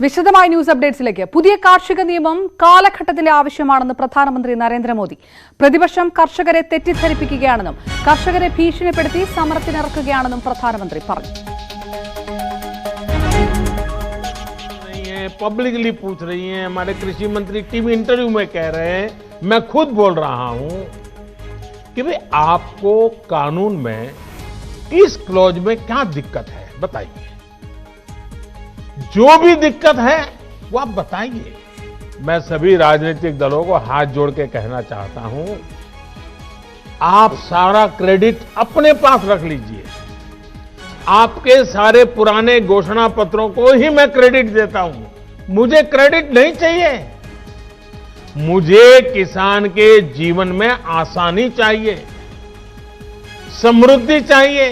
വിശദമായ ന്യൂസ് അപ്ഡേറ്റ്സിലേക്ക്. പുതിയ കാർഷിക നിയമം കാലഘട്ടത്തിലെ ആവശ്യമാണെന്ന് പ്രധാനമന്ത്രി നരേന്ദ്രമോദി. പ്രതിപക്ഷം കർഷകരെ തെറ്റിദ്ധരിപ്പിക്കുകയാണെന്നും കർഷകരെ ഭീഷണിപ്പെടുത്തി സമരത്തിനിറക്കുകയാണെന്നും പ്രധാനമന്ത്രി പറഞ്ഞു. पब्लिकली पूछ रही हैं, हमारे कृषि मंत्री टीवी इंटरव्यू में कह रहे हैं, मैं खुद बोल रहा हूं कि भाई आपको कानून में इस क्लॉज में क्या दिक्कत है बताइए, जो भी दिक्कत है वो आप बताइए। मैं सभी राजनीतिक दलों को हाथ जोड़ के कहना चाहता हूं, आप सारा क्रेडिट अपने पास रख लीजिए। आपके सारे पुराने घोषणा पत्रों को ही मैं क्रेडिट देता हूं, मुझे क्रेडिट नहीं चाहिए। मुझे किसान के जीवन में आसानी चाहिए, समृद्धि चाहिए,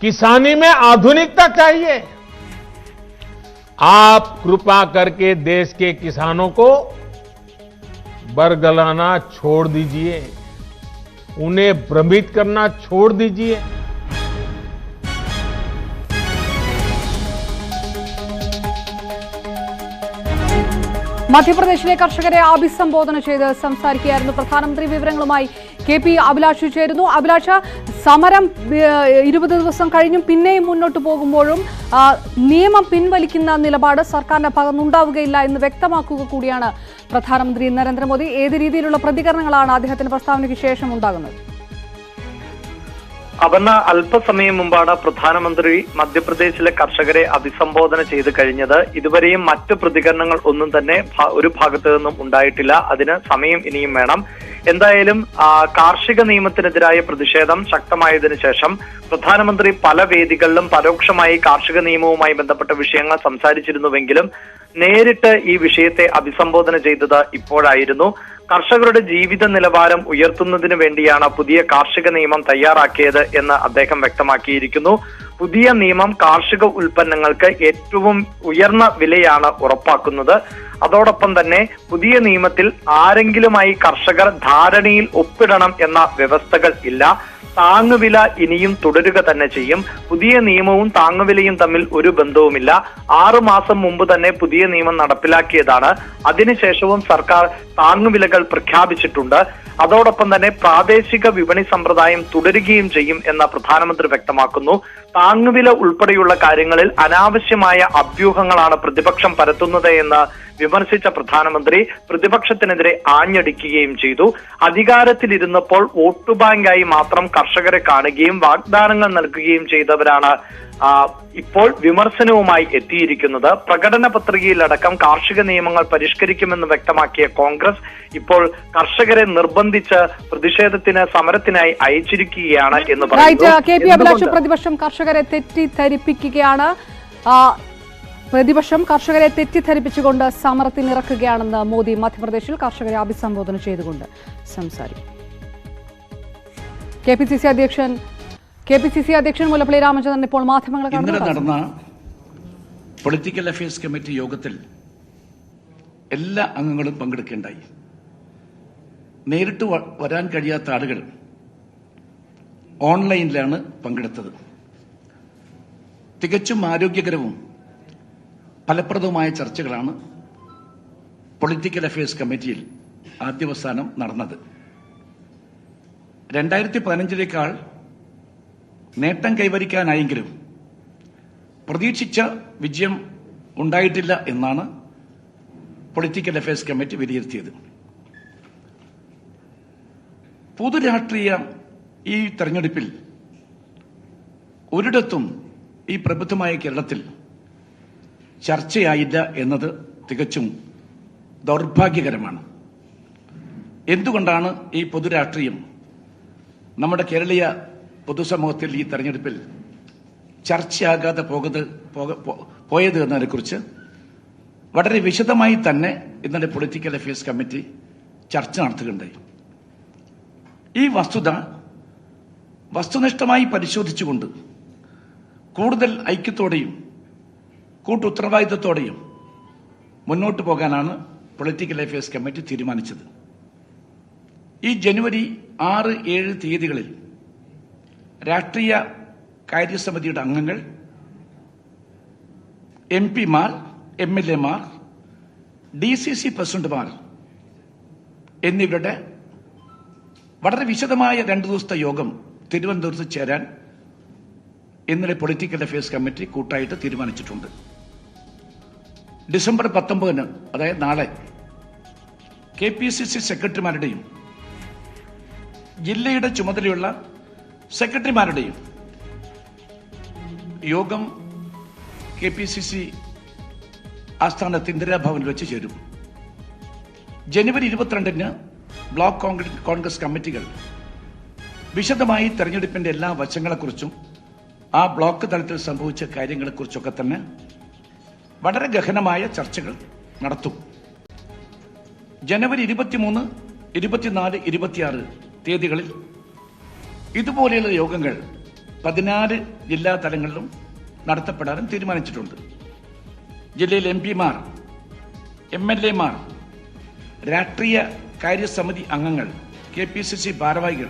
किसानी में आधुनिकता चाहिए। आप कृपा करके देश के किसानों को बरगलाना छोड़ दीजिए, उन्हें भ्रमित करना छोड़ दीजिए। മധ്യപ്രദേശിലെ കർഷകരെ അഭിസംബോധന ചെയ്ത് സംസാരിക്കുകയായിരുന്നു പ്രധാനമന്ത്രി. വിവരങ്ങളുമായി KP അഭിലാഷ് ചേരുന്നു. അഭിലാഷ്, സമരം 20 ദിവസം കഴിഞ്ഞും പിന്നെയും മുന്നോട്ട് പോകുമ്പോഴും നിയമം പിൻവലിക്കുന്ന നിലപാട് സർക്കാരിന്റെ ഭാഗത്തുനിന്നുണ്ടാവുകയില്ല എന്ന് വ്യക്തമാക്കുക കൂടിയാണ് പ്രധാനമന്ത്രി നരേന്ദ്രമോദി. ഏത് രീതിയിലുള്ള പ്രതികരണങ്ങളാണ് അദ്ദേഹത്തിന്റെ പ്രസ്താവനയ്ക്ക് ശേഷം ഉണ്ടാകുന്നത്? അപർണ, അല്പസമയം മുമ്പാണ് പ്രധാനമന്ത്രി മധ്യപ്രദേശിലെ കർഷകരെ അഭിസംബോധന ചെയ്ത് കഴിഞ്ഞത്. ഇതുവരെയും മറ്റു പ്രതികരണങ്ങൾ ഒന്നും തന്നെ ഒരു ഭാഗത്തു നിന്നും ഉണ്ടായിട്ടില്ല. അതിന് സമയം ഇനിയും വേണം. എന്തായാലും കാർഷിക നിയമത്തിനെതിരായ പ്രതിഷേധം ശക്തമായതിനു ശേഷം പ്രധാനമന്ത്രി പല വേദികളിലും പരോക്ഷമായി കാർഷിക നിയമവുമായി ബന്ധപ്പെട്ട വിഷയങ്ങൾ സംസാരിച്ചിരുന്നുവെങ്കിലും നേരിട്ട് ഈ വിഷയത്തെ അഭിസംബോധന ചെയ്തത് ഇപ്പോഴായിരുന്നു. കർഷകരുടെ ജീവിത നിലവാരം ഉയർത്തുന്നതിന് വേണ്ടിയാണ് പുതിയ കാർഷിക നിയമം തയ്യാറാക്കിയത് എന്ന് അദ്ദേഹം വ്യക്തമാക്കിയിരിക്കുന്നു. പുതിയ നിയമം കാർഷിക ഉൽപ്പന്നങ്ങൾക്ക് ഏറ്റവും ഉയർന്ന വിലയാണ് ഉറപ്പാക്കുന്നത്. അതോടൊപ്പം തന്നെ പുതിയ നിയമത്തിൽ ആരെങ്കിലുമായി കർഷകർ ധാരണയിൽ ഒപ്പിടണം എന്ന വ്യവസ്ഥകൾ ഇല്ല. താങ്ങുവില ഇനിയും തുടരുക തന്നെ ചെയ്യും. പുതിയ നിയമവും താങ്ങുവിലയും തമ്മിൽ ഒരു ബന്ധവുമില്ല. 6 മാസം മുമ്പ് തന്നെ പുതിയ നിയമം നടപ്പിലാക്കിയതാണ്. അതിനുശേഷവും സർക്കാർ താങ്ങുവിലകൾ പ്രഖ്യാപിച്ചിട്ടുണ്ട്. അതോടൊപ്പം തന്നെ പ്രാദേശിക വിപണി സമ്പ്രദായം തുടരുകയും ചെയ്യും എന്ന് പ്രധാനമന്ത്രി വ്യക്തമാക്കുന്നു. താങ്ങുവില ഉൾപ്പെടെയുള്ള കാര്യങ്ങളിൽ അനാവശ്യമായ അഭ്യൂഹങ്ങളാണ് പ്രതിപക്ഷം പരത്തുന്നത് എന്ന് വിമർശിച്ച പ്രധാനമന്ത്രി പ്രതിപക്ഷത്തിനെതിരെ ആഞ്ഞടിക്കുകയും ചെയ്തു. അധികാരത്തിലിരുന്നപ്പോൾ വോട്ട് ബാങ്കായി മാത്രം കർഷകരെ കാണുകയും വാഗ്ദാനങ്ങൾ നൽകുകയും ചെയ്തവരാണ് ഇപ്പോൾ വിമർശനവുമായി എത്തിയിരിക്കുന്നത്. പ്രകടന പത്രികയിലടക്കം കാർഷിക നിയമങ്ങൾ പരിഷ്കരിക്കുമെന്ന് വ്യക്തമാക്കിയ കോൺഗ്രസ് ഇപ്പോൾ കർഷകരെ നിർബന്ധിച്ച് പ്രതിഷേധത്തിന് സമരത്തിനായി അയച്ചിരിക്കുകയാണ് എന്ന് പറയുന്നു. പ്രതിപക്ഷം കർഷകരെ തെറ്റിദ്ധരിപ്പിക്കുകയാണ്. പ്രതിപക്ഷം കർഷകരെ തെറ്റിദ്ധരിപ്പിച്ചുകൊണ്ട് സമരത്തിനിറക്കുകയാണെന്ന് മോദി മധ്യപ്രദേശിൽ കർഷകരെ അഭിസംബോധന ചെയ്തുകൊണ്ട് സംസാരിക്കും. KPCC അധ്യക്ഷൻ മുല്ലപ്പള്ളി രാമചന്ദ്രൻ ഇപ്പോൾ മാധ്യമങ്ങളെ ഇന്നലെ നടന്ന പൊളിറ്റിക്കൽ അഫയേഴ്സ് കമ്മിറ്റി യോഗത്തിൽ എല്ലാ അംഗങ്ങളും പങ്കെടുക്കേണ്ടായി. നേരിട്ട് വരാൻ കഴിയാത്ത ആളുകൾ ഓൺലൈനിലാണ് പങ്കെടുത്തത്. തികച്ചും ആരോഗ്യകരവും ഫലപ്രദവുമായ ചർച്ചകളാണ് പൊളിറ്റിക്കൽ അഫയേഴ്സ് കമ്മിറ്റിയിൽ ആദ്യവസാനം നടന്നത്. 2015 നേട്ടം കൈവരിക്കാനായെങ്കിലും പ്രതീക്ഷിച്ച വിജയം ഉണ്ടായിട്ടില്ല എന്നാണ് പൊളിറ്റിക്കൽ അഫയേഴ്സ് കമ്മിറ്റി വിലയിരുത്തിയത്. പൊതുരാഷ്ട്രീയ ഈ തെരഞ്ഞെടുപ്പിൽ ഒരിടത്തും ഈ പ്രബുദ്ധമായ കേരളത്തിൽ ചർച്ചയായില്ല എന്നത് തികച്ചും ദൗർഭാഗ്യകരമാണ്. എന്തുകൊണ്ടാണ് ഈ പൊതുരാഷ്ട്രീയം നമ്മുടെ കേരളീയ പൊതുസമൂഹത്തിൽ ഈ തെരഞ്ഞെടുപ്പിൽ ചർച്ചയാകാതെ പോയത് എന്നതിനെക്കുറിച്ച് വളരെ വിശദമായി തന്നെ ഇന്നലെ പൊളിറ്റിക്കൽ അഫയേഴ്സ് കമ്മിറ്റി ചർച്ച നടത്തുകയുണ്ടായി. ഈ വസ്തുനിഷ്ഠമായി പരിശോധിച്ചുകൊണ്ട് കൂടുതൽ ഐക്യത്തോടെയും കൂട്ടുത്തരവാദിത്തത്തോടെയും മുന്നോട്ട് പോകാനാണ് പൊളിറ്റിക്കൽ അഫയേഴ്സ് കമ്മിറ്റി തീരുമാനിച്ചത്. ഈ ജനുവരി 6, 7 തീയതികളിൽ രാഷ്ട്രീയ കാര്യസമിതിയുടെ അംഗങ്ങൾ, MP മാർ, MLA-മാർ, DCC പ്രസിഡന്റുമാർ എന്നിവരുടെ വളരെ വിശദമായ 2 ദിവസത്തെ യോഗം തിരുവനന്തപുരത്ത് ചേരാൻ ഇന്നലെ പൊളിറ്റിക്കൽ അഫയേഴ്സ് കമ്മിറ്റി കൂട്ടായിട്ട് തീരുമാനിച്ചിട്ടുണ്ട്. ഡിസംബർ 19, അതായത് നാളെ, KPCC സെക്രട്ടറിമാരുടെയും ജില്ലയുടെ ചുമതലയുള്ള സെക്രട്ടറിമാരുടെയും യോഗം KPCC ആസ്ഥാനത്ത് ഇന്ദിരാഭവനിൽ വെച്ച് ചേരും. ജനുവരി 22-ന് ബ്ലോക്ക് കോൺഗ്രസ് കമ്മിറ്റികൾ വിശദമായി തെരഞ്ഞെടുപ്പിന്റെ എല്ലാ വശങ്ങളെക്കുറിച്ചും ആ ബ്ലോക്ക് തലത്തിൽ സംഭവിച്ച കാര്യങ്ങളെക്കുറിച്ചൊക്കെ തന്നെ വളരെ ഗഹനമായ ചർച്ചകൾ നടത്തും. ജനുവരി 23, 24, 26 തീയതികളിൽ ഇതുപോലെയുള്ള യോഗങ്ങൾ 14 ജില്ലാ തലങ്ങളിലും നടത്തപ്പെടാനും തീരുമാനിച്ചിട്ടുണ്ട്. ജില്ലയിൽ MP-മാർ, MLA-മാർ, രാഷ്ട്രീയ കാര്യസമിതി അംഗങ്ങൾ, KPCC ഭാരവാഹികൾ,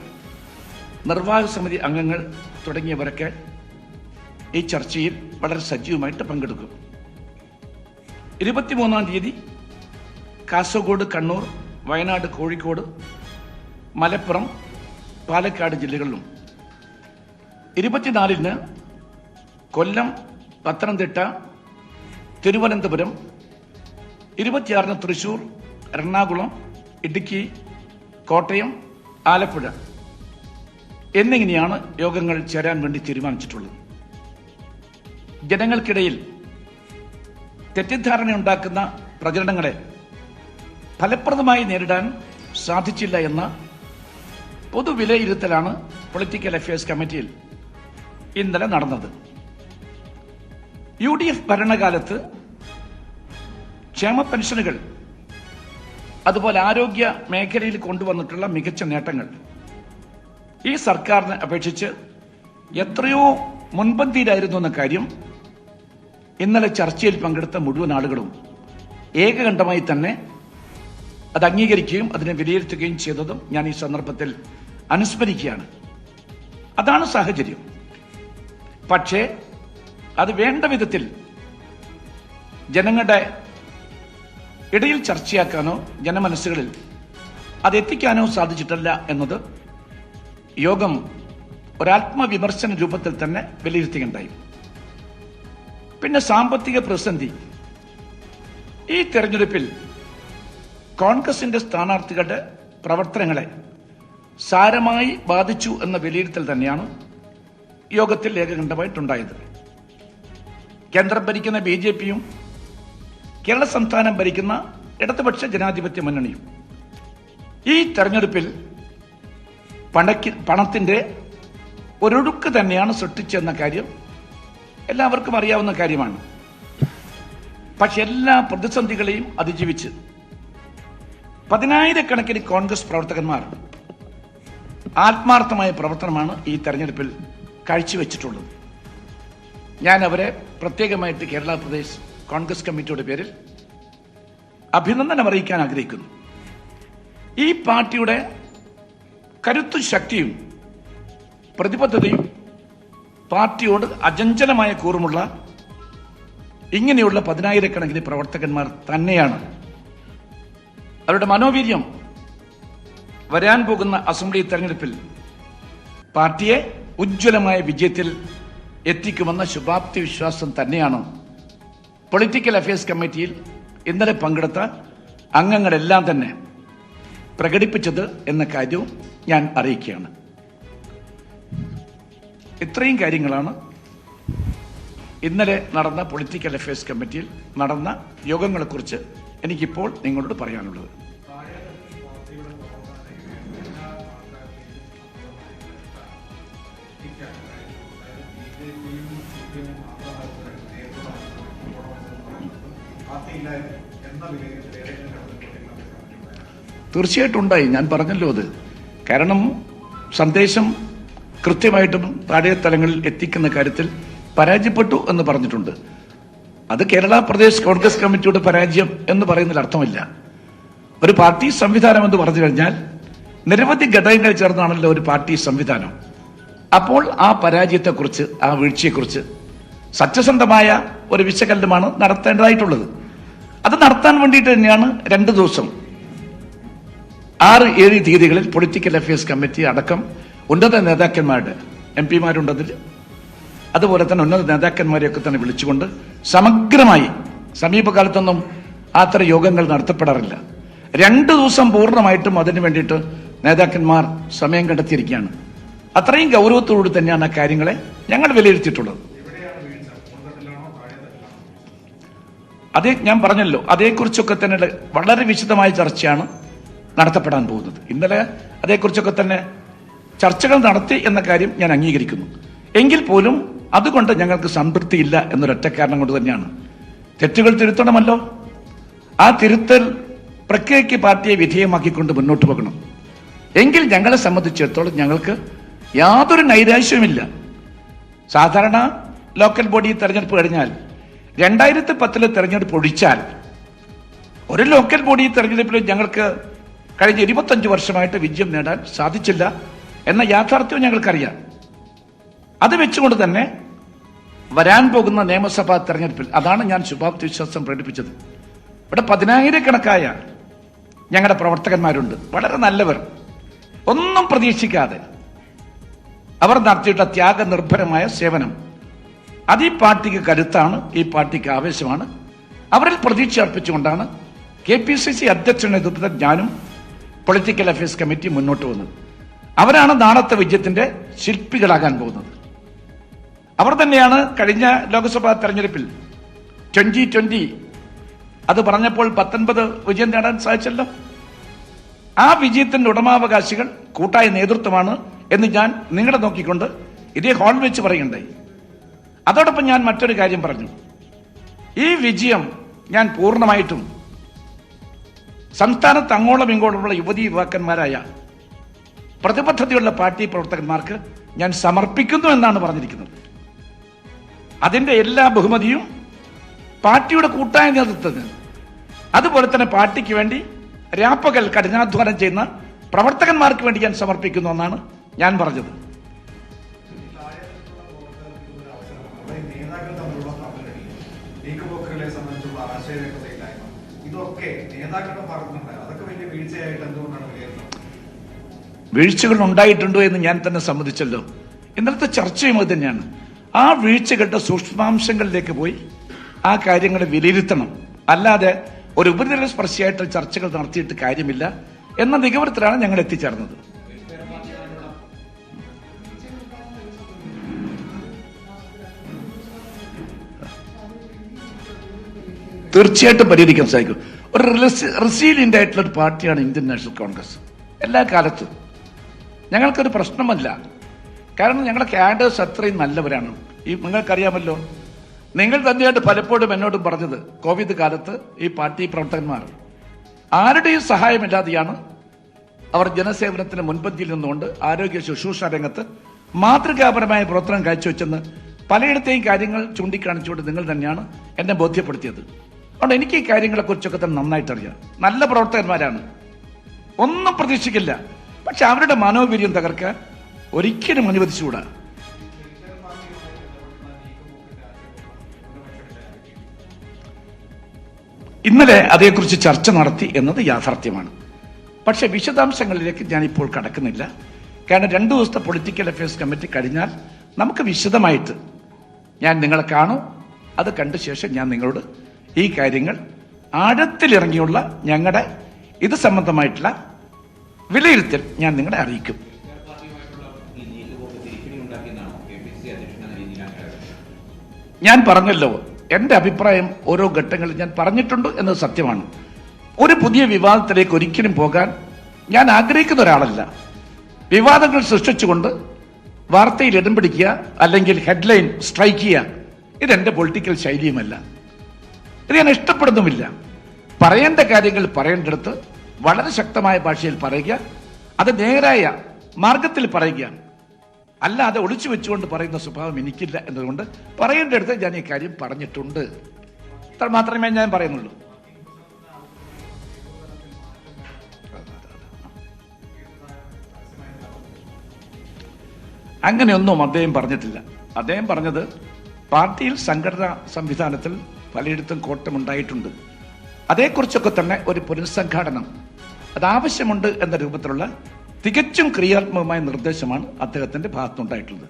നിർവാഹക സമിതി അംഗങ്ങൾ തുടങ്ങിയവരൊക്കെ ഈ ചർച്ചയിൽ വളരെ സജീവമായിട്ട് പങ്കെടുക്കും. 23-ാം തീയതി കാസർഗോഡ്, കണ്ണൂർ, വയനാട്, കോഴിക്കോട്, മലപ്പുറം, പാലക്കാട് ജില്ലകളിലും 24-ന് കൊല്ലം, പത്തനംതിട്ട, തിരുവനന്തപുരം, 26-ന് തൃശൂർ, എറണാകുളം, ഇടുക്കി, കോട്ടയം, ആലപ്പുഴ എന്നിങ്ങനെയാണ് യോഗങ്ങൾ ചേരാൻ വേണ്ടി തീരുമാനിച്ചിട്ടുള്ളത്. ജനങ്ങൾക്കിടയിൽ തെറ്റിദ്ധാരണയുണ്ടാക്കുന്ന പ്രചരണങ്ങളെ ഫലപ്രദമായി നേരിടാൻ സാധിച്ചില്ല എന്ന പൊതുവിലയിരുത്തലാണ് പൊളിറ്റിക്കൽ അഫയേഴ്സ് കമ്മിറ്റിയിൽ ഇന്നലെ നടന്നത്. UDF ഭരണകാലത്ത് ക്ഷേമ പെൻഷനുകൾ, അതുപോലെ ആരോഗ്യ മേഖലയിൽ കൊണ്ടുവന്നിട്ടുള്ള മികച്ച നേട്ടങ്ങൾ ഈ സർക്കാരിനെ അപേക്ഷിച്ച് എത്രയോ മുൻപന്തിയിലായിരുന്നു എന്ന കാര്യം ഇന്നലെ ചർച്ചയിൽ പങ്കെടുത്ത മുഴുവൻ ആളുകളും ഏകകണ്ഠമായി തന്നെ അത് അംഗീകരിക്കുകയും അതിനെ വിലയിരുത്തുകയും ചെയ്തതും ഞാൻ ഈ സന്ദർഭത്തിൽ അനുസ്മരിക്കുകയാണ്. അതാണ് സാഹചര്യം. പക്ഷേ അത് വേണ്ട വിധത്തിൽ ജനങ്ങളുടെ ഇടയിൽ ചർച്ചയാക്കാനോ ജനമനസ്സുകളിൽ അതെത്തിക്കാനോ സാധിച്ചിട്ടില്ല എന്നത് യോഗം ഒരാത്മവിമർശന രൂപത്തിൽ തന്നെ വിലയിരുത്തുകയുണ്ടായി. പിന്നെ സാമ്പത്തിക പ്രതിസന്ധി ഈ തെരഞ്ഞെടുപ്പിൽ കോൺഗ്രസിന്റെ സ്ഥാനാർത്ഥികളുടെ പ്രവർത്തനങ്ങളെ സാരമായി ബാധിച്ചു എന്ന വിലയിരുത്തൽ തന്നെയാണ് യോഗത്തിൽ ഏകകണ്ഠമായിട്ടുണ്ടായത്. കേന്ദ്രം ഭരിക്കുന്ന BJP-യും കേരള സംസ്ഥാനം ഭരിക്കുന്ന ഇടതുപക്ഷ ജനാധിപത്യ മുന്നണിയും ഈ തെരഞ്ഞെടുപ്പിൽ പണത്തിന്റെ ഒരൊഴുക്ക് തന്നെയാണ് സൃഷ്ടിച്ചെന്ന കാര്യം എല്ലാവർക്കും അറിയാവുന്ന കാര്യമാണ്. പക്ഷെ എല്ലാ പ്രതിസന്ധികളെയും അതിജീവിച്ച് 10,000-കണക്കിന് കോൺഗ്രസ് പ്രവർത്തകന്മാർ ആത്മാർത്ഥമായ പ്രവർത്തനമാണ് ഈ തെരഞ്ഞെടുപ്പിൽ കാഴ്ചവെച്ചിട്ടുള്ളത്. ഞാൻ അവരെ പ്രത്യേകമായിട്ട് കേരള പ്രദേശ് കോൺഗ്രസ് കമ്മിറ്റിയുടെ പേരിൽ അഭിനന്ദനം അറിയിക്കാൻ ആഗ്രഹിക്കുന്നു. ഈ പാർട്ടിയുടെ കരുത്തും ശക്തിയും പ്രതിബദ്ധതയും പാർട്ടിയോട് അചഞ്ചലമായ കൂറുമുള്ള ഇങ്ങനെയുള്ള 10,000-കണക്കിന് പ്രവർത്തകന്മാർ തന്നെയാണ്. അവരുടെ മനോവീര്യം വരാൻ പോകുന്ന അസംബ്ലി തെരഞ്ഞെടുപ്പിൽ പാർട്ടിയെ ഉജ്ജ്വലമായ വിജയത്തിൽ എത്തിക്കുമെന്ന ശുഭാപ്തി വിശ്വാസം തന്നെയാണ് പൊളിറ്റിക്കൽ അഫയേഴ്സ് കമ്മിറ്റിയിൽ ഇന്നലെ പങ്കെടുത്ത അംഗങ്ങളെല്ലാം തന്നെ പ്രകടിപ്പിച്ചത് എന്ന കാര്യവും ഞാൻ അറിയിക്കുകയാണ്. ഇത്രയും കാര്യങ്ങളാണ് ഇന്നലെ നടന്ന പൊളിറ്റിക്കൽ അഫയേഴ്സ് കമ്മിറ്റിയിൽ നടന്ന യോഗങ്ങളെക്കുറിച്ച് എനിക്കിപ്പോൾ നിങ്ങളോട് പറയാനുള്ളത്. തീർച്ചയായിട്ടും ഉണ്ടായി. ഞാൻ പറഞ്ഞല്ലോ അത്. കാരണം സന്ദേശം കൃത്യമായിട്ടും താഴെ തലങ്ങളിൽ എത്തിക്കുന്ന കാര്യത്തിൽ പരാജയപ്പെട്ടു എന്ന് പറഞ്ഞിട്ടുണ്ട്. അത് കേരള പ്രദേശ് കോൺഗ്രസ് കമ്മിറ്റിയുടെ പരാജയം എന്ന് പറയുന്നതിൽ അർത്ഥമില്ല. ഒരു പാർട്ടി സംവിധാനം എന്ന് പറഞ്ഞു കഴിഞ്ഞാൽ നിരവധി ഘടകങ്ങൾ ചേർന്നാണല്ലോ ഒരു പാർട്ടി സംവിധാനം. അപ്പോൾ ആ പരാജയത്തെക്കുറിച്ച്, ആ വീഴ്ചയെക്കുറിച്ച് സത്യസന്ധമായ ഒരു വിശകലനമാണ് നടത്തേണ്ടതായിട്ടുള്ളത്. അത് നടത്താൻ വേണ്ടിയിട്ട് തന്നെയാണ് 2 ദിവസം 6, 7 തീയതികളിൽ പൊളിറ്റിക്കൽ അഫയേഴ്സ് കമ്മിറ്റി അടക്കം ഉന്നത നേതാക്കന്മാരുടെ MP-മാരുണ്ടതിൽ, അതുപോലെ തന്നെ ഉന്നത നേതാക്കന്മാരെയൊക്കെ തന്നെ വിളിച്ചുകൊണ്ട് സമഗ്രമായി, സമീപകാലത്തൊന്നും അത്തരം യോഗങ്ങൾ നടത്തപ്പെടാറില്ല, 2 ദിവസം പൂർണ്ണമായിട്ടും അതിനു വേണ്ടിയിട്ട് നേതാക്കന്മാർ സമയം കണ്ടെത്തിയിരിക്കുകയാണ്. അത്രയും ഗൗരവത്തോടുകൂടി തന്നെയാണ് ആ കാര്യങ്ങളെ ഞങ്ങൾ വിലയിരുത്തിയിട്ടുള്ളത്. അതേ ഞാൻ പറഞ്ഞല്ലോ, അതേക്കുറിച്ചൊക്കെ തന്നെ വളരെ വിശദമായ ചർച്ചയാണ് നടത്തപ്പെടാൻ പോകുന്നത്. ഇന്നലെ അതേക്കുറിച്ചൊക്കെ തന്നെ ചർച്ചകൾ നടത്തി എന്ന കാര്യം ഞാൻ അംഗീകരിക്കുന്നു. എങ്കിൽ പോലും അതുകൊണ്ട് ഞങ്ങൾക്ക് സംതൃപ്തിയില്ല എന്നൊരൊറ്റ കാരണം കൊണ്ട് തന്നെയാണ്. തെറ്റുകൾ തിരുത്തണമല്ലോ, ആ തിരുത്തൽ പ്രക്രിയയ്ക്ക് പാർട്ടിയെ വിധേയമാക്കിക്കൊണ്ട് മുന്നോട്ട് പോകണം. എങ്കിൽ ഞങ്ങളെ സംബന്ധിച്ചിടത്തോളം ഞങ്ങൾക്ക് യാതൊരു നൈരാശ്യവുമില്ല. സാധാരണ ലോക്കൽ ബോഡി തെരഞ്ഞെടുപ്പ് കഴിഞ്ഞാൽ 2010 തെരഞ്ഞെടുപ്പ് ഒഴിച്ചാൽ ഒരു ലോക്കൽ ബോഡി തെരഞ്ഞെടുപ്പിൽ ഞങ്ങൾക്ക് കഴിഞ്ഞ 25 വർഷമായിട്ട് വിജയം നേടാൻ സാധിച്ചില്ല എന്ന യാഥാർത്ഥ്യവും ഞങ്ങൾക്കറിയാം. അത് വെച്ചുകൊണ്ട് തന്നെ വരാൻ പോകുന്ന നിയമസഭാ തെരഞ്ഞെടുപ്പിൽ അതാണ് ഞാൻ ശുഭാപ്തി വിശ്വാസം പ്രകടിപ്പിച്ചത്. ഇവിടെ 10,000-കണക്കായ ഞങ്ങളുടെ പ്രവർത്തകന്മാരുണ്ട്, വളരെ നല്ലവർ, ഒന്നും പ്രതീക്ഷിക്കാതെ അവർ നടത്തിയിട്ട ത്യാഗനിർഭരമായ സേവനം അത് ഈ പാർട്ടിക്ക് കരുത്താണ്, ഈ പാർട്ടിക്ക് ആവേശമാണ്. അവരിൽ പ്രതീക്ഷ അർപ്പിച്ചുകൊണ്ടാണ് KPCC അധ്യക്ഷന്റെ നേതൃത്വത്തിൽ ഞാനും പൊളിറ്റിക്കൽ അഫയേഴ്സ് കമ്മിറ്റി മുന്നോട്ട് വന്നത്. അവരാണ് നാളത്തെ വിജയത്തിന്റെ ശില്പികളാകാൻ പോകുന്നത്. അവർ തന്നെയാണ് കഴിഞ്ഞ ലോക്സഭാ തെരഞ്ഞെടുപ്പിൽ 2020 അത് പറഞ്ഞപ്പോൾ 19 വിജയം നേടാൻ സാധിച്ചല്ലോ. ആ വിജയത്തിന്റെ ഉടമാവകാശികൾ കൂട്ടായ നേതൃത്വമാണ് എന്ന് ഞാൻ നിങ്ങളെ നോക്കിക്കൊണ്ട് ഇതേ ഹാൾ വെച്ച് പറയുകയുണ്ടായി. അതോടൊപ്പം ഞാൻ മറ്റൊരു കാര്യം പറഞ്ഞു. ഈ വിജയം ഞാൻ പൂർണ്ണമായിട്ടും സംസ്ഥാനത്ത് അങ്ങോളം ഇങ്ങോളമുള്ള യുവതീ യുവാക്കന്മാരായ പ്രതിബദ്ധതയുള്ള പാർട്ടി പ്രവർത്തകന്മാർക്ക് ഞാൻ സമർപ്പിക്കുന്നു എന്നാണ് പറഞ്ഞിരിക്കുന്നത്. അതിന്റെ എല്ലാ ബഹുമതിയും പാർട്ടിയുടെ കൂട്ടായ നേതൃത്വത്തിന്, അതുപോലെ തന്നെ പാർട്ടിക്ക് വേണ്ടി രാപ്പകൽ കഠിനാധ്വാനം ചെയ്യുന്ന പ്രവർത്തകന്മാർക്ക് വേണ്ടി ഞാൻ സമർപ്പിക്കുന്നു എന്നാണ് ഞാൻ പറഞ്ഞത്. വീഴ്ചകൾ ഉണ്ടായിട്ടുണ്ടോ എന്ന് ഞാൻ തന്നെ സമ്മതിച്ചല്ലോ. ഇന്നലത്തെ ചർച്ചയും അത് തന്നെയാണ്. ആ വീഴ്ചകളുടെ സൂക്ഷ്മാംശങ്ങളിലേക്ക് പോയി ആ കാര്യങ്ങളെ വിലയിരുത്തണം. അല്ലാതെ ഒരു ഉപരിതല സ്പർശിയായിട്ട് ചർച്ചകൾ നടത്തിയിട്ട് കാര്യമില്ല എന്ന നിഗമനത്തിലാണ് ഞങ്ങൾ എത്തിച്ചേർന്നത്. തീർച്ചയായിട്ടും പരിഹരിക്കാൻ സാധിക്കും. ഒരു റെസീലിയന്റ് ആയിട്ടുള്ള ഒരു പാർട്ടിയാണ് ഇന്ത്യൻ നാഷണൽ കോൺഗ്രസ്. എല്ലാ കാലത്തും ഞങ്ങൾക്കൊരു പ്രശ്നമല്ല. കാരണം ഞങ്ങളുടെ ക്യാഡേഴ്സ് അത്രയും നല്ലവരാണ്. ഈ നിങ്ങൾക്കറിയാമല്ലോ, നിങ്ങൾ തന്നെയായിട്ട് പലപ്പോഴും എന്നോടും പറഞ്ഞത്, കോവിഡ് കാലത്ത് ഈ പാർട്ടി പ്രവർത്തകന്മാർ ആരുടെയും സഹായമില്ലാതെയാണ് അവർ ജനസേവനത്തിന് മുൻപന്തിയിൽ നിന്നുകൊണ്ട് ആരോഗ്യ ശുശ്രൂഷ രംഗത്ത് മാതൃകാപരമായ പ്രവർത്തനം കാഴ്ചവെച്ചെന്ന് പലയിടത്തെയും കാര്യങ്ങൾ ചൂണ്ടിക്കാണിച്ചുകൊണ്ട് നിങ്ങൾ തന്നെയാണ് എന്നെ ബോധ്യപ്പെടുത്തിയത്. അതുകൊണ്ട് എനിക്ക് ഈ കാര്യങ്ങളെക്കുറിച്ചൊക്കെ തന്നെ നന്നായിട്ട് അറിയാം. നല്ല പ്രവർത്തകന്മാരാണ്, ഒന്നും പ്രതീക്ഷിക്കില്ല. പക്ഷെ അവരുടെ മനോവീര്യം തകർക്കാൻ ഒരിക്കലും അനുവദിച്ചുകൂടാ. ഇന്നലെ അതേക്കുറിച്ച് ചർച്ച നടത്തി എന്നത് യാഥാർത്ഥ്യമാണ്. പക്ഷെ വിശദാംശങ്ങളിലേക്ക് ഞാനിപ്പോൾ കടക്കുന്നില്ല. കാരണം 2 ദിവസത്തെ പൊളിറ്റിക്കൽ അഫയേഴ്സ് കമ്മിറ്റി കഴിഞ്ഞാൽ നമുക്ക് വിശദമായിട്ട് ഞാൻ നിങ്ങളെ കാണും. അത് കണ്ട ശേഷം ഞാൻ നിങ്ങളോട് ഈ കാര്യങ്ങൾ ആഴത്തിലിറങ്ങിയുള്ള ഞങ്ങളുടെ ഇത് സംബന്ധമായിട്ടുള്ള വിലയിരുത്തൽ ഞാൻ നിങ്ങളെ അറിയിക്കും. ഞാൻ പറഞ്ഞല്ലോ, എന്റെ അഭിപ്രായം ഓരോ ഘട്ടങ്ങളിൽ ഞാൻ പറഞ്ഞിട്ടുണ്ട് എന്നത് സത്യമാണ്. ഒരു പുതിയ വിവാദത്തിലേക്ക് ഒരിക്കലും പോകാൻ ഞാൻ ആഗ്രഹിക്കുന്ന ഒരാളല്ല. വിവാദങ്ങൾ സൃഷ്ടിച്ചുകൊണ്ട് വാർത്തയിൽ ഇടം പിടിക്കുക, അല്ലെങ്കിൽ ഹെഡ്ലൈൻ സ്ട്രൈക്ക് ചെയ്യുക, ഇതെന്റെ പൊളിറ്റിക്കൽ ശൈലിയുമല്ല. ഇത് ഞാൻ ഇഷ്ടപ്പെടുന്നുമില്ല. പറയേണ്ട കാര്യങ്ങൾ പറയേണ്ടടുത്ത് വളരെ ശക്തമായ ഭാഷയിൽ പറയുക, അത് നേരായ മാർഗത്തിൽ പറയുക, അല്ലാതെ ഒളിച്ചു വെച്ചുകൊണ്ട് പറയുന്ന സ്വഭാവം എനിക്കില്ല എന്നതുകൊണ്ട് പറയേണ്ടടുത്ത് ഞാൻ ഈ കാര്യം പറഞ്ഞിട്ടുണ്ട്. അത്ര മാത്രമേ ഞാൻ പറയുന്നുള്ളൂ. അങ്ങനെയൊന്നും അദ്ദേഹം പറഞ്ഞിട്ടില്ല. അദ്ദേഹം പറഞ്ഞത് പാർട്ടിയിൽ സംഘടനാ സംവിധാനത്തിൽ പലയിടത്തും കോട്ടമുണ്ടായിട്ടുണ്ട്. അതേക്കുറിച്ചൊക്കെ തന്നെ ഒരു പുനഃസംഘാടനം അതാവശ്യമുണ്ട് എന്ന രൂപത്തിലുള്ള തികച്ചും ക്രിയാത്മകമായ നിർദ്ദേശമാണ് അദ്ദേഹത്തിന്റെ ഭാഗത്തുനിന്നുണ്ടായിട്ടുള്ളത്.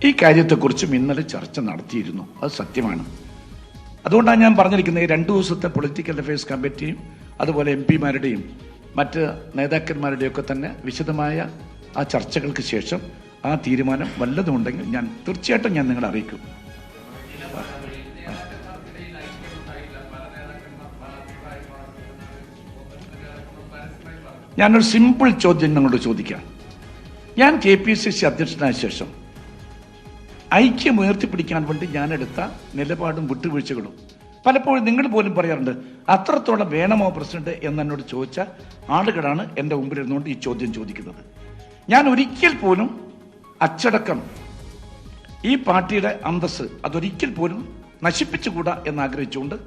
ഈ കാര്യത്തെക്കുറിച്ചും ഇന്നലെ ചർച്ച നടത്തിയിരുന്നു, അത് സത്യമാണ്. അതുകൊണ്ടാണ് ഞാൻ പറഞ്ഞിരിക്കുന്നത്, 2 ദിവസത്തെ പൊളിറ്റിക്കൽ അഫയേഴ്സ് കമ്മിറ്റിയും അതുപോലെ MP-മാരുടെയും മറ്റ് നേതാക്കന്മാരുടെയൊക്കെ തന്നെ വിശദമായ ആ ചർച്ചകൾക്ക് ശേഷം ആ തീരുമാനം വല്ലതുമുണ്ടെങ്കിൽ തീർച്ചയായിട്ടും ഞാൻ നിങ്ങളെ അറിയിക്കും. ഞാനൊരു സിമ്പിൾ ചോദ്യം നിങ്ങളോട് ചോദിക്കാം. ഞാൻ KPCC അധ്യക്ഷനായ ശേഷം ഐക്യം ഉയർത്തിപ്പിടിക്കാൻ വേണ്ടി ഞാനെടുത്ത നിലപാടും വിട്ടുവീഴ്ചകളും പലപ്പോഴും നിങ്ങൾ പോലും പറയാറുണ്ട്, അത്രത്തോളം വേണമോ പ്രസിഡന്റ് എന്നോട് ചോദിച്ച ആളുകളാണ് എൻ്റെ മുമ്പിൽ ഇരുന്നുകൊണ്ട് ഈ ചോദ്യം ചോദിക്കുന്നത്. ഞാൻ ഒരിക്കൽ പോലും അച്ചടക്കം, ഈ പാർട്ടിയുടെ അന്തസ്സ് അതൊരിക്കൽ പോലും നശിപ്പിച്ചുകൂടാ എന്നാഗ്രഹിച്ചുകൊണ്ട്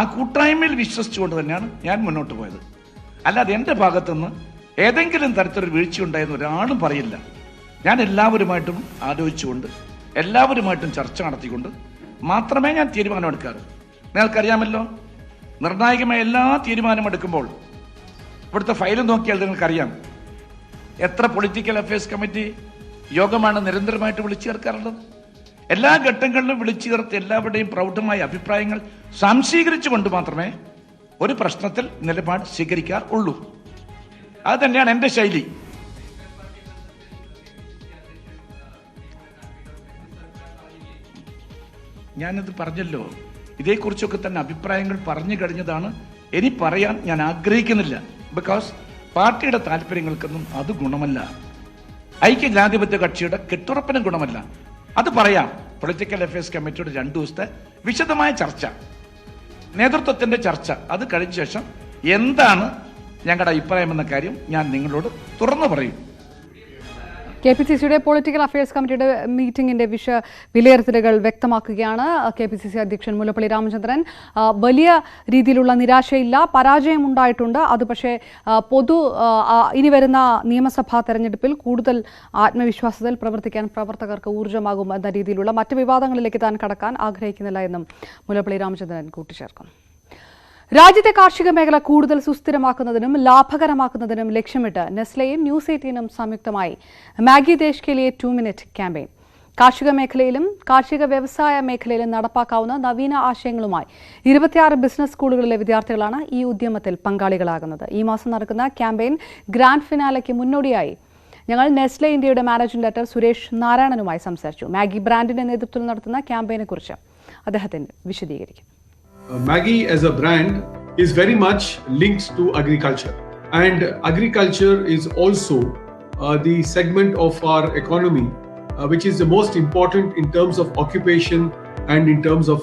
ആ കൂട്ടായ്മയിൽ വിശ്വസിച്ചുകൊണ്ട് തന്നെയാണ് ഞാൻ മുന്നോട്ട് പോയത്. അല്ലാതെ എൻ്റെ ഭാഗത്തുനിന്ന് ഏതെങ്കിലും തരത്തിലൊരു വീഴ്ചയുണ്ടായെന്ന് ഒരാളും പറയില്ല. ഞാൻ എല്ലാവരുമായിട്ടും ആലോചിച്ചുകൊണ്ട് എല്ലാവരുമായിട്ടും ചർച്ച നടത്തിക്കൊണ്ട് മാത്രമേ ഞാൻ തീരുമാനമെടുക്കാറ്. നിങ്ങൾക്കറിയാമല്ലോ, നിർണായകമായ എല്ലാ തീരുമാനമെടുക്കുമ്പോൾ ഇവിടുത്തെ ഫയൽ നോക്കിയാൽ നിങ്ങൾക്കറിയാം എത്ര പൊളിറ്റിക്കൽ അഫയേഴ്സ് കമ്മിറ്റി യോഗമാണ് നിരന്തരമായിട്ട് വിളിച്ചു ചേർക്കാറുള്ളത്. എല്ലാ ഘട്ടങ്ങളിലും വിളിച്ചു ചേർത്ത് എല്ലാവരുടെയും പ്രൗഢമായ അഭിപ്രായങ്ങൾ സംശീകരിച്ചുകൊണ്ട് മാത്രമേ ഒരു പ്രശ്നത്തിൽ നിലപാട് സ്വീകരിക്കാറുള്ളൂ. അത് തന്നെയാണ് എൻ്റെ ശൈലി. ഞാനത് പറഞ്ഞല്ലോ, ഇതേക്കുറിച്ചൊക്കെ തന്നെ അഭിപ്രായങ്ങൾ പറഞ്ഞു കഴിഞ്ഞതാണ്. ഇനി പറയാൻ ഞാൻ ആഗ്രഹിക്കുന്നില്ല. ബിക്കോസ് പാർട്ടിയുടെ താല്പര്യങ്ങൾക്കൊന്നും അത് ഗുണമല്ല, ഐക്യജനാധിപത്യ കക്ഷിയുടെ കെട്ടുറപ്പിനും ഗുണമല്ല. അത് പറയാം. പൊളിറ്റിക്കൽ അഫയേഴ്സ് കമ്മിറ്റിയുടെ 2 ദിവസത്തെ വിശദമായ ചർച്ച, നേതൃത്വത്തിന്റെ ചർച്ച, അത് കഴിഞ്ഞ ശേഷം എന്താണ് ഞങ്ങളുടെ അഭിപ്രായം എന്ന കാര്യം ഞാൻ നിങ്ങളോട് തുറന്നു പറയും. KPCCയുടെ പൊളിറ്റിക്കൽ അഫയേഴ്സ് കമ്മിറ്റിയുടെ മീറ്റിംഗിന്റെ വിലയിരുത്തലുകൾ വ്യക്തമാക്കുകയാണ് KPCC അധ്യക്ഷൻ മുല്ലപ്പള്ളി രാമചന്ദ്രൻ. വലിയ രീതിയിലുള്ള നിരാശയില്ല, പരാജയമുണ്ടായിട്ടുണ്ട്. അത് പക്ഷേ ഇനി വരുന്ന നിയമസഭാ തെരഞ്ഞെടുപ്പിൽ കൂടുതൽ ആത്മവിശ്വാസത്തിൽ പ്രവർത്തിക്കാൻ പ്രവർത്തകർക്ക് ഊർജ്ജമാകും എന്ന രീതിയിലുള്ള മറ്റ് വിവാദങ്ങളിലേക്ക് താൻ കടക്കാൻ ആഗ്രഹിക്കുന്നില്ല എന്നും മുല്ലപ്പള്ളി രാമചന്ദ്രൻ കൂട്ടിച്ചേർക്കുന്നു. രാജ്യത്തെ കാർഷിക മേഖല കൂടുതൽ സുസ്ഥിരമാക്കുന്നതിനും ലാഭകരമാക്കുന്നതിനും ലക്ഷ്യമിട്ട് നെസ്ലെയും ന്യൂസ് 18 സംയുക്തമായി മാഗി ദേശ് കെ ലിയെ 2 മിനിറ്റ് ക്യാമ്പയിൻ കാർഷിക മേഖലയിലും കാർഷിക വ്യവസായ മേഖലയിലും നടപ്പാക്കാവുന്ന നവീന ആശയങ്ങളുമായി 26 ബിസിനസ് സ്കൂളുകളിലെ വിദ്യാർത്ഥികളാണ് ഈ ഉദ്യമത്തിൽ പങ്കാളികളാകുന്നത്. ഈ മാസം നടക്കുന്ന ക്യാമ്പയിൻ ഗ്രാൻഡ് ഫിനാലയ്ക്ക് മുന്നോടിയായി ഞങ്ങൾ നെസ്ലെ ഇന്ത്യയുടെ മാനേജിംഗ് ഡയറക്ടർ സുരേഷ് നാരായണനുമായി സംസാരിച്ചു. മാഗി ബ്രാൻഡിന്റെ നേതൃത്വത്തിൽ നടത്തുന്ന ക്യാമ്പയിനെ കുറിച്ച് അദ്ദേഹത്തിന് വിശദീകരിക്കും. Maggi as a brand is very much linked to agriculture, and agriculture is also the segment of our economy which is the most important in terms of occupation and in terms of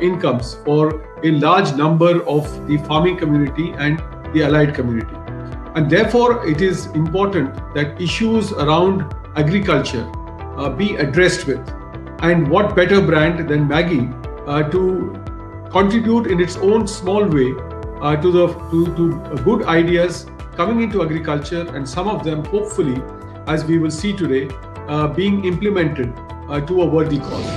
incomes for a large number of the farming community and the allied community. And therefore it is important that issues around agriculture be addressed with, and what better brand than Maggi to contribute in its own small way to good ideas coming into agriculture, and some of them hopefully, as we will see today, being implemented to a worthy cause.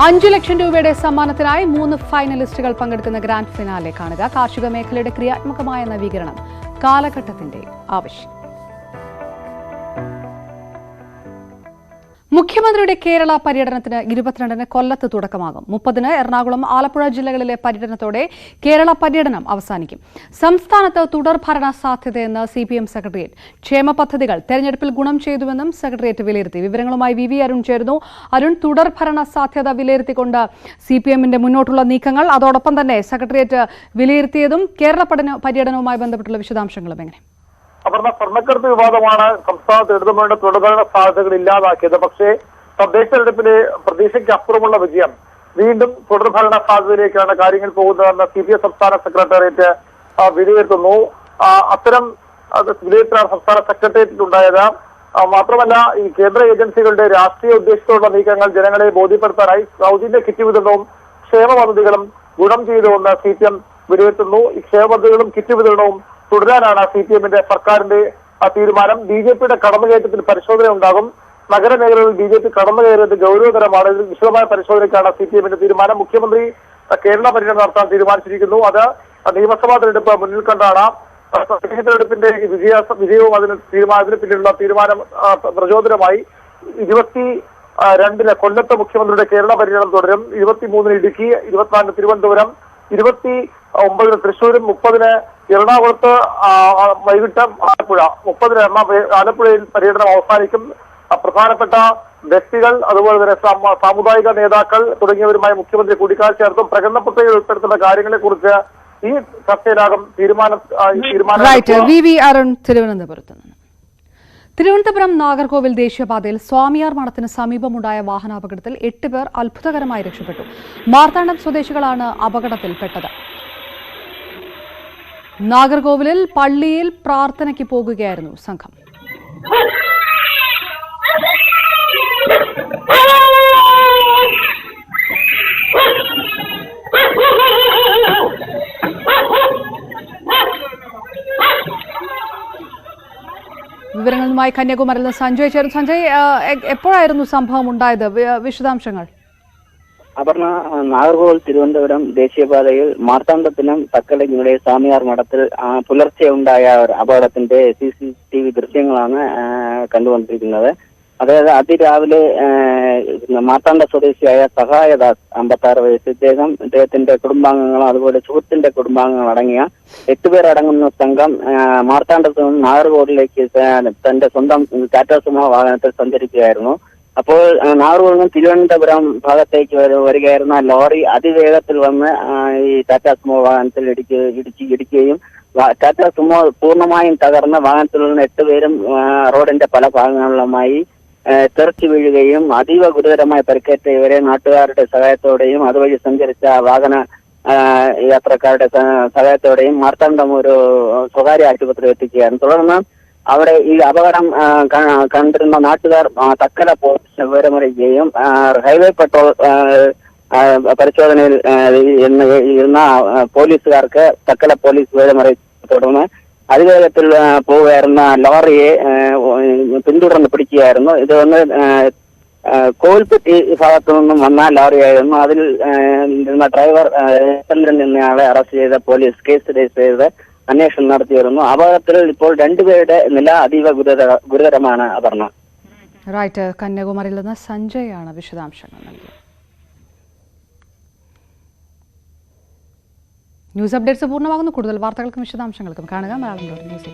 5 ലക്ഷം രൂപയുടെ സമ്മാനത്തിനായി 3 ഫൈനലിസ്റ്റുകൾ പങ്കെടുക്കുന്ന grand finale കാണുക. കാർഷിക മേഖലയുടെ ക്രിയാത്മകമായ നവീകരണം കാലഘട്ടത്തിന്റെ ആവശ്യം. മുഖ്യമന്ത്രിയുടെ കേരള പര്യടനത്തിന് 22-ന് കൊല്ലത്ത് തുടക്കമാകും. 30-ന് എറണാകുളം, ആലപ്പുഴ ജില്ലകളിലെ പര്യടനത്തോടെ കേരള പര്യടനം അവസാനിക്കും. സംസ്ഥാനത്ത് തുടർ ഭരണ സാധ്യതയെന്ന് CPM സെക്രട്ടേറിയറ്റ്. ക്ഷേമ പദ്ധതികൾ തെരഞ്ഞെടുപ്പിൽ ഗുണം ചെയ്തുവെന്നും സെക്രട്ടേറിയറ്റ് വിലയിരുത്തി. വിവരങ്ങളുമായി VV അരുൺ ചേരുന്നു. അരുൺ, തുടർ ഭരണ സാധ്യത വിലയിരുത്തിക്കൊണ്ട് CPMന്റെ മുന്നോട്ടുള്ള നീക്കങ്ങൾ, അതോടൊപ്പം തന്നെ സെക്രട്ടേറിയറ്റ് വിലയിരുത്തിയതും കേരള പര്യടനവുമായി ബന്ധപ്പെട്ടുള്ള വിശദാംശങ്ങളും എങ്ങനെ? അപർണ, സ്വർണ്ണക്കടത്ത് വിവാദമാണ് സംസ്ഥാനത്ത് ഇടതുമുന്നണിയുടെ തുടർഭരണ സാധ്യതകൾ ഇല്ലാതാക്കിയത്. പക്ഷേ തദ്ദേശ തെരഞ്ഞെടുപ്പിലെ പ്രതീക്ഷയ്ക്ക് അപ്പുറമുള്ള വിജയം വീണ്ടും തുടർഭരണ സാധ്യതയിലേക്കാണ് കാര്യങ്ങൾ പോകുന്നതെന്ന് CPM സംസ്ഥാന സെക്രട്ടേറിയറ്റ് വിലയിരുത്തുന്നു. അത്തരം വിലയിരുത്തലാണ് സംസ്ഥാന സെക്രട്ടേറിയറ്റിലുണ്ടായത്. മാത്രമല്ല ഈ കേന്ദ്ര ഏജൻസികളുടെ രാഷ്ട്രീയ ഉദ്ദേശത്തോടുള്ള നീക്കങ്ങൾ ജനങ്ങളെ ബോധ്യപ്പെടുത്താനായി സൗജന്യ കിറ്റ് വിതരണവും ക്ഷേമ പദ്ധതികളും ഗുണം ചെയ്തുവെന്ന് CPM വിലയിരുത്തുന്നു. ഈ ക്ഷേമ പദ്ധതികളും കിറ്റ് വിതരണവും തുടരാനാണ് CPMന്റെ സർക്കാരിന്റെ തീരുമാനം. BJPയുടെ കടന്നുകയറ്റത്തിൽ പരിശോധന ഉണ്ടാകും. നഗരമേഖലകളിൽ BJP കടന്നു കയറിയത് ഗൗരവതരമാണ്. ഇതിൽ വിശദമായ പരിശോധനയ്ക്കാണ് CPMന്റെ തീരുമാനം. മുഖ്യമന്ത്രി കേരള പര്യടനം നടത്താൻ തീരുമാനിച്ചിരിക്കുന്നു. അത് നിയമസഭാ തെരഞ്ഞെടുപ്പ് മുന്നിൽ കണ്ടാണ്. തെരഞ്ഞെടുപ്പിന്റെ വിജയവും തീരുമാനത്തിന് പിന്നിലുള്ള തീരുമാനം പ്രചോദനമായി 22-ന് കൊല്ലത്ത് മുഖ്യമന്ത്രിയുടെ കേരള പര്യടനം തുടരും. 23-ന് ഇടുക്കി, 24-ന് തിരുവനന്തപുരം, 29-ന് തൃശ്ശൂരും, 30-ന് എറണാകുളത്ത്, വൈകിട്ട് ആലപ്പുഴ, 30-ന് ആലപ്പുഴയിൽ പര്യടനം അവസാനിക്കും. പ്രധാനപ്പെട്ട വ്യക്തികൾ അതുപോലെ തന്നെ സാമുദായിക നേതാക്കൾ തുടങ്ങിയവരുമായി മുഖ്യമന്ത്രി കൂടിക്കാഴ്ച നടത്തും. പ്രകടന പത്രികയിൽ ഉൾപ്പെടുത്തുന്ന കാര്യങ്ങളെ കുറിച്ച് ഈ ചർച്ചയിലാകും തീരുമാനം. തിരുവനന്തപുരം നാഗർകോവിൽ ദേശീയപാതയിൽ സ്വാമിയാർ മഠത്തിന് സമീപമുണ്ടായ വാഹനാപകടത്തിൽ 8 പേർ അത്ഭുതകരമായി രക്ഷപ്പെട്ടു. മാർത്താണ്ഡം സ്വദേശികളാണ് അപകടത്തിൽപ്പെട്ടത്. നാഗർകോവിലിൽ പള്ളിയിൽ പ്രാർത്ഥനയ്ക്ക് പോകുകയായിരുന്നു സംഘം. വിവരങ്ങളുമായി കന്യാകുമാരിയിൽ നിന്ന് സഞ്ജയ് ചേരും. സഞ്ജയ്, എപ്പോഴായിരുന്നു സംഭവം ഉണ്ടായത്? വിശദാംശങ്ങൾ. അപർണ, നാഗർകോവിൽ തിരുവനന്തപുരം ദേശീയപാതയിൽ മാർത്താണ്ഡത്തിനും തക്കലയുടെ സ്വാമിയാർ മഠത്തിൽ പുലർച്ചെ ഉണ്ടായ ഒരു അപകടത്തിന്റെ CCTV ദൃശ്യങ്ങളാണ് കണ്ടുകൊണ്ടിരിക്കുന്നത്. അതായത് അതിരാവിലെ മാർത്താണ്ഡ സ്വദേശിയായ സഹായദാസ് 56 വയസ്സ്, ഇദ്ദേഹത്തിന്റെ കുടുംബാംഗങ്ങളും അതുപോലെ സുഹൃത്തിന്റെ കുടുംബാംഗങ്ങൾ അടങ്ങിയ 8 പേർ അടങ്ങുന്ന സംഘം മാർത്താണ്ഡത്ത് നിന്ന് നാഗർകോവിലേക്ക് തന്റെ സ്വന്തം ടാറ്റാ സുമോ വാഹനത്തിൽ സഞ്ചരിക്കുകയായിരുന്നു. അപ്പോൾ നാഗർകോവിൽ നിന്ന് തിരുവനന്തപുരം ഭാഗത്തേക്ക് വരികയായിരുന്ന ലോറി അതിവേഗത്തിൽ വന്ന് ഈ ടാറ്റാ സുമോ വാഹനത്തിൽ ഇടിക്കുകയും ടാറ്റാ സുമോ പൂർണ്ണമായും തകർന്ന വാഹനത്തിൽ നിന്ന് 8 പേരും റോഡിന്റെ പല ഭാഗങ്ങളിലുമായി തെറിച്ചു വീഴുകയും അതീവ ഗുരുതരമായി പരിക്കേറ്റ ഇവരെ നാട്ടുകാരുടെ സഹായത്തോടെയും അതുവഴി സഞ്ചരിച്ച വാഹന യാത്രക്കാരുടെ സഹായത്തോടെയും മാർത്താണ്ഡം ഒരു സ്വകാര്യ ആശുപത്രി എത്തിക്കുകയായിരുന്നു. തുടർന്ന് അവിടെ ഈ അപകടം കണ്ടിരുന്ന നാട്ടുകാർ തക്കല പോലീസിന് വിവരമറിയിക്കുകയും ഹൈവേ പെട്രോൾ പരിശോധനയിൽ ഇരുന്ന പോലീസുകാർക്ക് തക്കല പോലീസ് വിവരമറിയിച്ചതിനെ തുടർന്ന് അതിവേഗത്തിൽ പോവുകയായിരുന്ന ലോറിയെ പിന്തുടർന്ന് പിടിക്കുകയായിരുന്നു. ഇത് വന്ന് കോവിൽപ്പെട്ടി ഭാഗത്തു നിന്നും വന്ന ലോറിയായിരുന്നു. അതിൽ ഇരുന്ന ഡ്രൈവർ നിന്നയാളെ അറസ്റ്റ് ചെയ്ത പോലീസ് കേസ് രജിസ്റ്റർ ചെയ്ത് അന്വേഷണം നടത്തിയിരുന്നു. അപകടത്തിൽ ഇപ്പോൾ 2 പേരുടെ നില അതീവ ഗുരുതരമാണ്. അപർണ. റൈറ്റ്, കന്യാകുമാരിയിൽ നിന്ന് സഞ്ജയ് ആണ് വിശദാംശങ്ങൾ നൽകിയത്. ന്യൂസ് അപ്ഡേറ്റ്സ് പൂർണ്ണമാകുന്നു. കൂടുതൽ വാർത്തകൾക്കും വിശദാംശങ്ങൾക്കും കാണുക മലയാളം ന്യൂസ്.